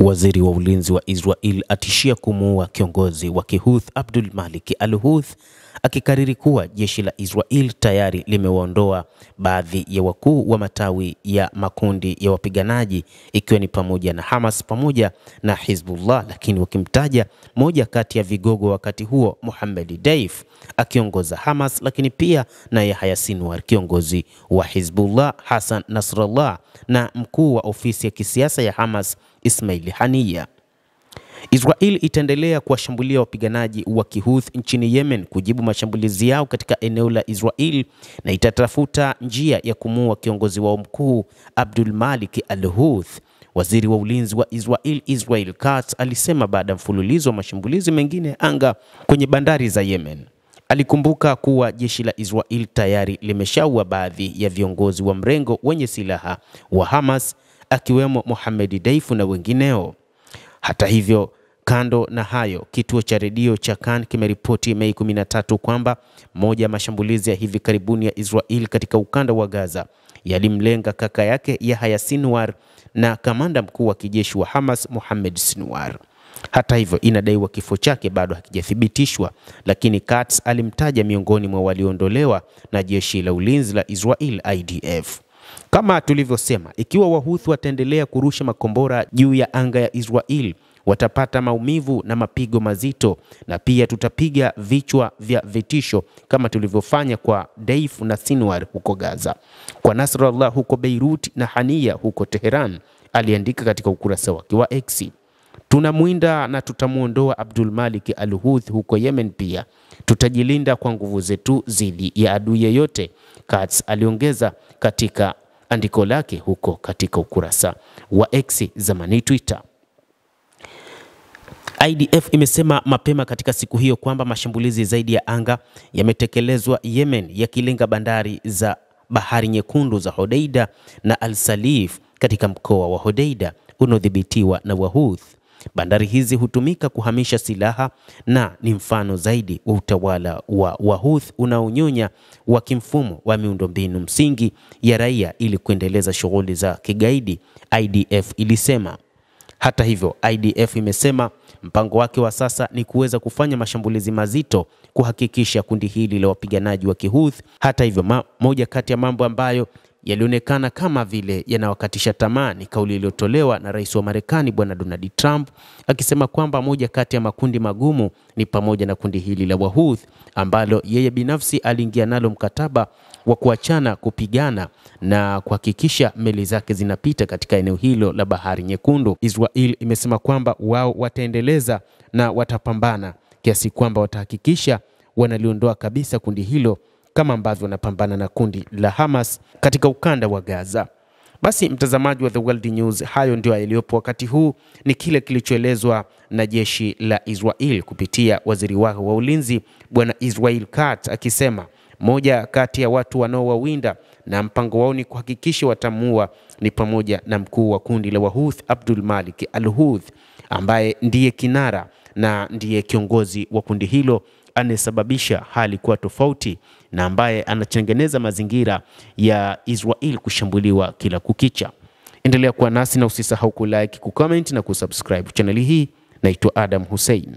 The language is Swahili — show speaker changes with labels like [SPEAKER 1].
[SPEAKER 1] Waziri wa ulinzi wa Israel atishia kumuua kiongozi wa Kihuth Abdul Malik al-Huth, akikariri kuwa jeshi la Israel tayari limewaondoa baadhi ya wakuu wa matawi ya makundi ya wapiganaji ikiwa ni pamoja na Hamas pamoja na Hizbullah, lakini wakimtaja moja kati ya vigogo wakati huo Mohammed Deif akiongoza Hamas, lakini pia na Yahya Sinwar kiongozi wa Hizbullah, Hassan Nasrallah na mkuu wa ofisi ya kisiasa ya Hamas Ismail Haniya. Israel itaendelea kuwashambulia wapiganaji wa Kihuth nchini Yemen kujibu mashambulizi yao katika eneo la Israel na itatafuta njia ya kumuua kiongozi wao mkuu Abdul Malik al-Huth. Waziri wa ulinzi wa Israel Israel Katz alisema baada ya mfululizo wa mashambulizi mengine ya anga kwenye bandari za Yemen. Alikumbuka kuwa jeshi la Israel tayari limeshaua baadhi ya viongozi wa mrengo wenye silaha wa Hamas akiwemo Mohammed Deif na wengineo. Hata hivyo, kando na hayo, kituo cha redio cha Kan kimeripoti Mei 13 kwamba moja ya mashambulizi ya hivi karibuni ya Israel katika ukanda wa Gaza yalimlenga kaka yake Yahya Sinwar na kamanda mkuu wa kijeshi wa Hamas Mohammed Sinwar. Hata hivyo, inadaiwa kifo chake bado hakijathibitishwa, lakini Katz alimtaja miongoni mwa walioondolewa na jeshi la ulinzi la Israel IDF. Kama tulivyosema, ikiwa Wahuthi wataendelea kurusha makombora juu ya anga ya Israel, watapata maumivu na mapigo mazito, na pia tutapiga vichwa vya vitisho kama tulivyofanya kwa Deif na Sinwar huko Gaza, kwa Nasrallah huko Beirut na Haniya huko Tehran, aliandika katika ukurasa wake wa X. Tunamwinda na tutamuondoa Abdul Malik al-Huth huko Yemen pia. Tutajilinda kwa nguvu zetu dhidi ya adui yeyote, Katz aliongeza katika andiko lake huko katika ukurasa wa X, zamani Twitter. IDF imesema mapema katika siku hiyo kwamba mashambulizi zaidi ya anga yametekelezwa Yemen yakilenga bandari za Bahari Nyekundu za Hodeida na Al-Salif katika mkoa wa Hodeida unaodhibitiwa na Wahuth. Bandari hizi hutumika kuhamisha silaha na ni mfano zaidi wa utawala wa Wahuth unaonyonya wa kimfumo wa miundombinu msingi ya raia ili kuendeleza shughuli za kigaidi, IDF ilisema. Hata hivyo, IDF imesema mpango wake wa sasa ni kuweza kufanya mashambulizi mazito kuhakikisha kundi hili la wapiganaji wa Kihuth. Hata hivyo, moja kati ya mambo ambayo yalionekana kama vile yanawakatisha tamaa ni kauli iliyotolewa na rais wa Marekani Bwana Donald Trump akisema kwamba moja kati ya makundi magumu ni pamoja na kundi hili la Wahuth ambalo yeye binafsi aliingia nalo mkataba wa kuachana kupigana na kuhakikisha meli zake zinapita katika eneo hilo la Bahari Nyekundu. Israel imesema kwamba wao wataendeleza na watapambana kiasi kwamba watahakikisha wanaliondoa kabisa kundi hilo kama ambavyo wanapambana na kundi la Hamas katika ukanda wa Gaza. Basi mtazamaji wa The World News, hayo ndio yaliyopo wakati huu, ni kile kilichoelezwa na jeshi la Israel kupitia waziri wao wa ulinzi Bwana Israel Katz akisema moja kati ya watu wanaowawinda na mpango wao ni kuhakikisha watamuua ni pamoja na mkuu wa kundi la Wahuth Abdul Malik al-Huth ambaye ndiye kinara na ndiye kiongozi wa kundi hilo anayesababisha hali kuwa tofauti na ambaye anatengeneza mazingira ya Israel kushambuliwa kila kukicha. Endelea kuwa nasi na usisahau kulike, kucomment na kusubscribe channel hii. Naitwa Adam Hussein.